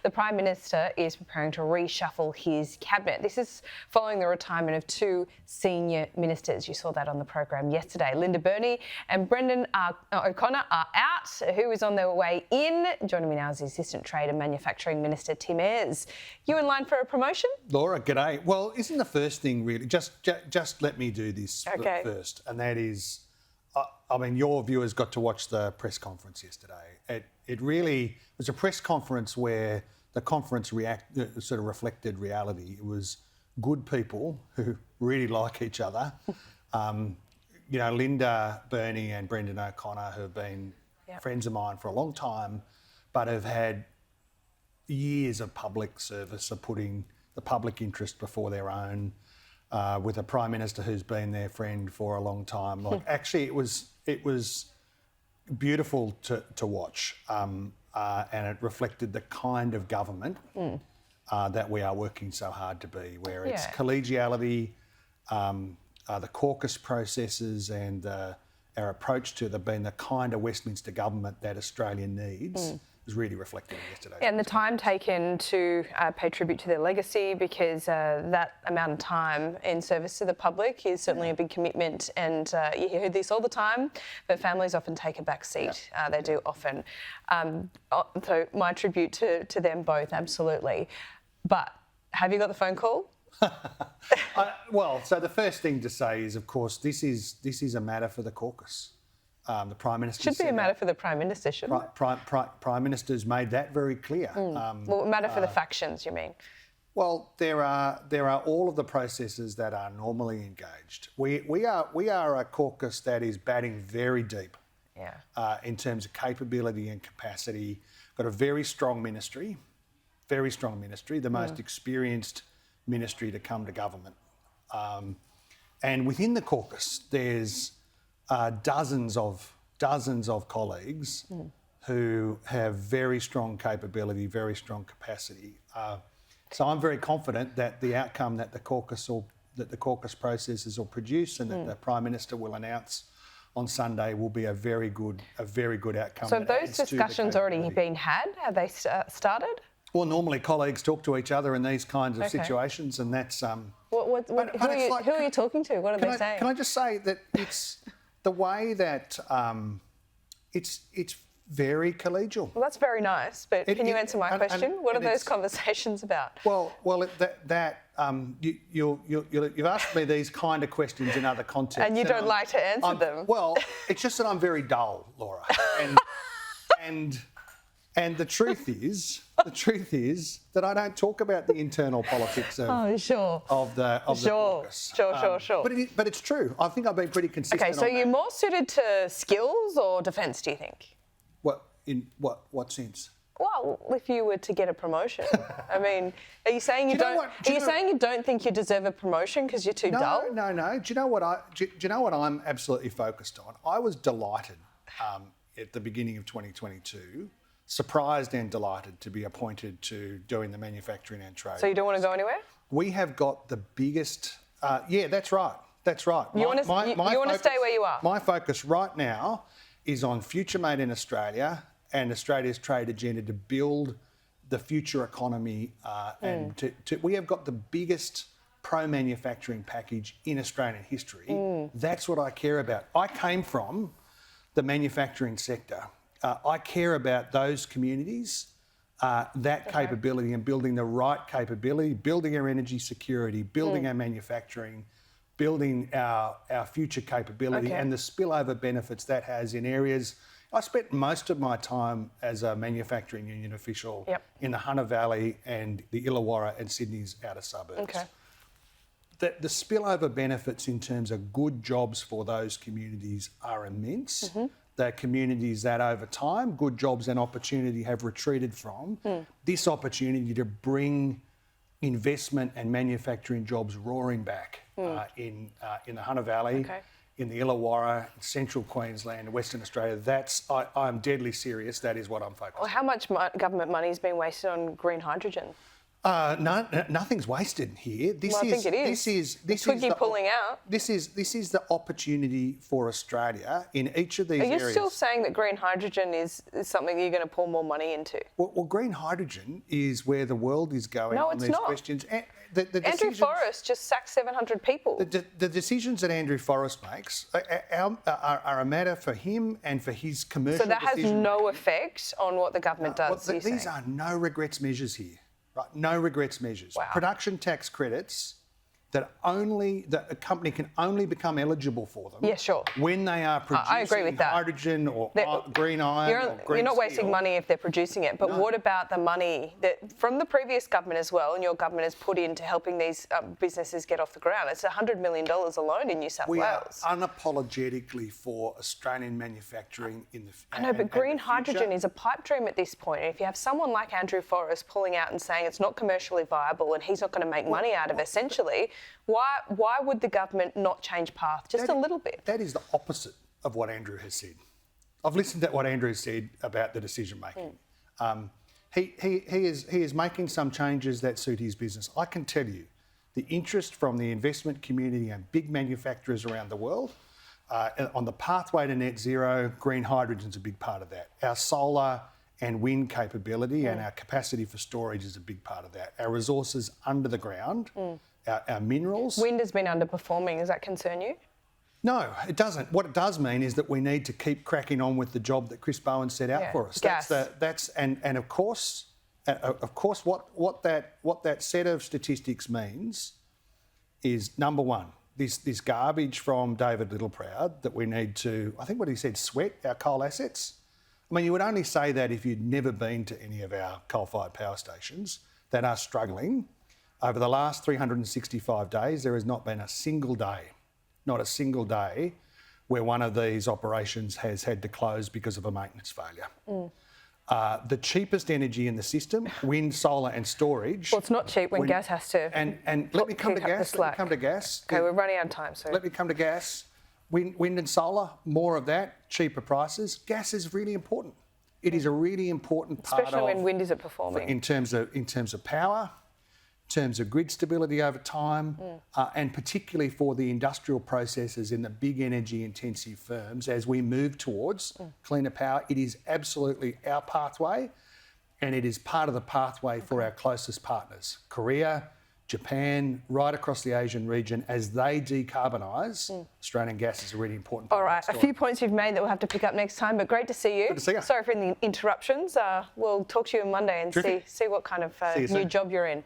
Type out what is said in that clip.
The Prime Minister is preparing to reshuffle his cabinet. This is following the retirement of two senior ministers. You saw that on the program yesterday. Burney and Brendan O'Connor are out. Who is on their way in? Joining me now is the Assistant Trade and Manufacturing Minister Tim Ayres. You in line for a promotion? Laura, g'day. Well, isn't the first thing really, just let me do this first, and that is, I mean, your viewers got to watch the press conference yesterday. It really was a press conference where the conference sort of reflected reality. It was good people who really like each other. Linda Burney and Brendan O'Connor, who have been friends of mine for a long time, but have had years of public service of putting the public interest before their own, with a Prime Minister who's been their friend for a long time. Like, actually, it was beautiful to watch, and it reflected the kind of government that we are working so hard to be, where it's collegiality, the caucus processes and our approach to being the kind of Westminster government that Australia needs. Was really reflected yesterday. And the time taken to pay tribute to their legacy, because that amount of time in service to the public is certainly a big commitment, and you hear this all the time, but families often take a back seat. They do often. So my tribute to them both, absolutely. But have you got the phone call? So the first thing to say is, of course, this is a matter for the caucus. The Prime Minister should be a matter for the Prime Minister, shouldn't it? Prime Minister's made that very clear. Well, a matter for the factions, you mean? Well, there are all of the processes that are normally engaged. We are a caucus that is batting very deep. In terms of capability and capacity. Got a very strong ministry, the most experienced ministry to come to government. And within the caucus, there's dozens of colleagues who have very strong capability, very strong capacity. So I'm very confident that the outcome that the caucus processes will produce and that the Prime Minister will announce on Sunday will be a very good outcome. So have those discussions already been had? Have they started? Well, normally colleagues talk to each other in these kinds of situations, and that's who are you talking to? What are they saying? Can I just say that it's the way that it's very collegial. Well, that's very nice, but can you answer my question? What are those conversations about? You've asked me these kind of questions in other contexts, and you don't like to answer them. Well, it's just that I'm very dull, Laura, and the truth is that I don't talk about the internal politics of the caucus. Sure. But it's true. I think I've been pretty consistent. Okay, so you're more suited to skills or defence, do you think? In what sense? Well, if you were to get a promotion, I mean, are you saying you don't think you deserve a promotion because you're too dull? No. Do you know what I'm absolutely focused on? I was delighted at the beginning of 2022. Surprised and delighted to be appointed to doing the manufacturing and trade. So you don't want to go anywhere? We have got the biggest... that's right. You want to stay where you are? My focus right now is on Future Made in Australia and Australia's trade agenda to build the future economy. And we have got the biggest pro-manufacturing package in Australian history. That's what I care about. I came from the manufacturing sector. I care about those communities, capability and building the right capability, building our energy security, building our manufacturing, building our future capability and the spillover benefits that has in areas. I spent most of my time as a manufacturing union official in the Hunter Valley and the Illawarra and Sydney's outer suburbs. The spillover benefits in terms of good jobs for those communities are immense. The communities that over time, good jobs and opportunity have retreated from, this opportunity to bring investment and manufacturing jobs roaring back in the Hunter Valley, in the Illawarra, Central Queensland, Western Australia. I'm deadly serious. That is what I'm focused on. Well, how much government money has been wasted on green hydrogen? No, nothing's wasted here. Well, I think it is. Twiggy pulling out. This is the opportunity for Australia in each of these areas. Are you still saying that green hydrogen is something you're going to pour more money into? Well, green hydrogen is where the world is going on these questions. Andrew Forrest just sacked 700 people. The decisions that Andrew Forrest makes are a matter for him and for his commercial decision. So that has no effect on what the government does, these are no regrets measures here. Right, no regrets measures. Wow. Production tax credits that a company can only become eligible for them. Yeah, sure. When they are producing I agree with that. hydrogen or green iron or green You're not steel. wasting money if they're producing it, but what about the money that from the previous government as well, and your government has put into helping these businesses get off the ground? It's $100 million alone in New South Wales. We are unapologetically for Australian manufacturing in the I know, but green hydrogen is a pipe dream at this point. And if you have someone like Andrew Forrest pulling out and saying it's not commercially viable and he's not going to make money out of it, essentially, why would the government not change path just a little bit? That is the opposite of what Andrew has said. I've listened to what Andrew said about the decision making. He is making some changes that suit his business. I can tell you, the interest from the investment community and big manufacturers around the world on the pathway to net zero, green hydrogen is a big part of that. Our solar and wind capability and our capacity for storage is a big part of that. Our resources under the ground. Our minerals. Wind has been underperforming. Does that concern you? No, it doesn't. What it does mean is that we need to keep cracking on with the job that Chris Bowen set out for us. Gas. And of course, what that set of statistics means is, number one, this garbage from David Littleproud that we need to, I think what he said, sweat our coal assets. I mean, you would only say that if you'd never been to any of our coal-fired power stations that are struggling. Over the last 365 days, there has not been a single day, where one of these operations has had to close because of a maintenance failure. The cheapest energy in the system, wind, solar and storage. Well, it's not cheap when gas has to. And let me come to gas. Okay, we're running out of time, so. Let me come to gas. Wind and solar, more of that, cheaper prices. Gas is really important. It is a really important part especially when wind isn't performing. In terms of power, in terms of grid stability over time, and particularly for the industrial processes in the big energy intensive firms as we move towards cleaner power. It is absolutely our pathway, and it is part of the pathway for our closest partners, Korea, Japan, right across the Asian region. As they decarbonise, Australian gas is a really important part. All right, a few points you've made that we'll have to pick up next time, but great to see you. Good to see you. Sorry for the interruptions. We'll talk to you on Monday and see what kind of new job you're in.